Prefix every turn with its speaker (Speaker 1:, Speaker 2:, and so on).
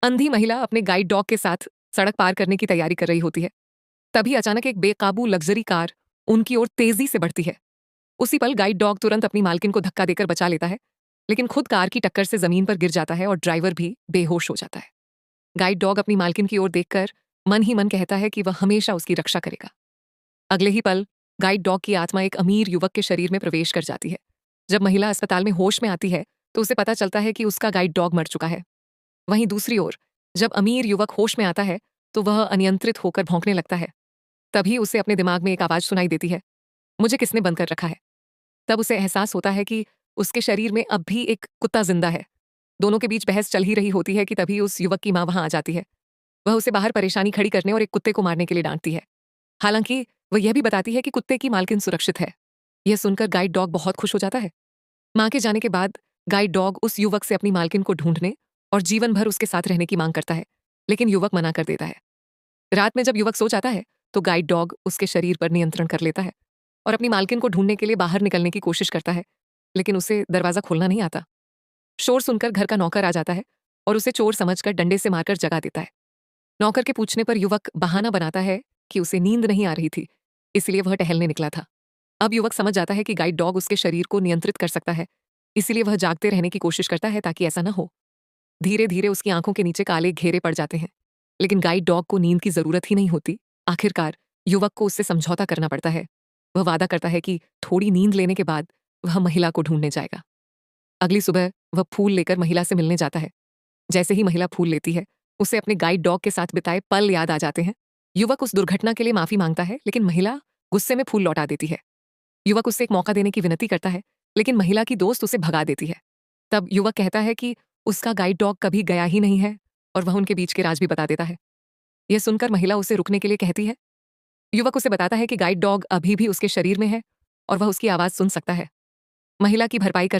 Speaker 1: अंधी महिला अपने गाइड डॉग के साथ सड़क पार करने की तैयारी कर रही होती है। तभी अचानक एक बेकाबू लग्जरी कार उनकी ओर तेजी से बढ़ती है। उसी पल गाइड डॉग तुरंत अपनी मालकिन को धक्का देकर बचा लेता है, लेकिन खुद कार की टक्कर से जमीन पर गिर जाता है और ड्राइवर भी बेहोश हो जाता है। गाइड डॉग अपनी मालकिन की ओर देखकर मन ही मन कहता है कि वह हमेशा उसकी रक्षा करेगा। अगले ही पल गाइड डॉग की आत्मा एक अमीर युवक के शरीर में प्रवेश कर जाती है। जब महिला अस्पताल में होश में आती है तो उसे पता चलता है कि उसका गाइड डॉग मर चुका है। वहीं दूसरी ओर जब अमीर युवक होश में आता है तो वह अनियंत्रित होकर भौंकने लगता है। तभी उसे अपने दिमाग में एक आवाज सुनाई देती है, मुझे किसने बंद कर रखा है। तब उसे एहसास होता है कि उसके शरीर में अब भी एक कुत्ता जिंदा है। दोनों के बीच बहस चल ही रही होती है कि तभी उस युवक की मां वहां आ जाती है। वह उसे बाहर परेशानी खड़ी करने और एक कुत्ते को मारने के लिए डांटती है। हालांकि वह यह भी बताती है कि कुत्ते की मालकिन सुरक्षित है। यह सुनकर गाइड डॉग बहुत खुश हो जाता है। मां के जाने के बाद गाइड डॉग उस युवक से अपनी मालकिन को ढूंढने और जीवन भर उसके साथ रहने की मांग करता है, लेकिन युवक मना कर देता है। रात में जब युवक सो जाता है तो गाइड डॉग उसके शरीर पर नियंत्रण कर लेता है और अपनी मालकिन को ढूंढने के लिए बाहर निकलने की कोशिश करता है, लेकिन उसे दरवाजा खोलना नहीं आता। शोर सुनकर घर का नौकर आ जाता है और उसे चोर समझकर डंडे से मारकर जगा देता है। नौकर के पूछने पर युवक बहाना बनाता है कि उसे नींद नहीं आ रही थी, इसलिए वह टहलने निकला था। अब युवक समझ जाता है कि गाइड डॉग उसके शरीर को नियंत्रित कर सकता है, इसीलिए वह जागते रहने की कोशिश करता है ताकि ऐसा न हो। धीरे धीरे उसकी आंखों के नीचे काले घेरे पड़ जाते हैं, लेकिन गाइड डॉग को नींद की जरूरत ही नहीं होती। आखिरकार युवक को उससे समझौता करना पड़ता है। वह वादा करता है कि थोड़ी नींद लेने के बाद वह महिला को ढूंढने जाएगा। अगली सुबह वह फूल लेकर महिला से मिलने जाता है। जैसे ही महिला फूल लेती है, उसे अपने गाइड डॉग के साथ बिताए पल याद आ जाते हैं। युवक उस दुर्घटना के लिए माफी मांगता है, लेकिन महिला गुस्से में फूल लौटा देती है। युवक उससे एक मौका देने की विनती करता है, लेकिन महिला की दोस्त उसे भगा देती है। तब युवक कहता है कि उसका गाइड डॉग कभी गया ही नहीं है और वह उनके बीच के राज भी बता देता है। यह सुनकर महिला उसे रुकने के लिए कहती है। युवक उसे बताता है कि गाइड डॉग अभी भी उसके शरीर में है और वह उसकी आवाज सुन सकता है। महिला की भरपाई कर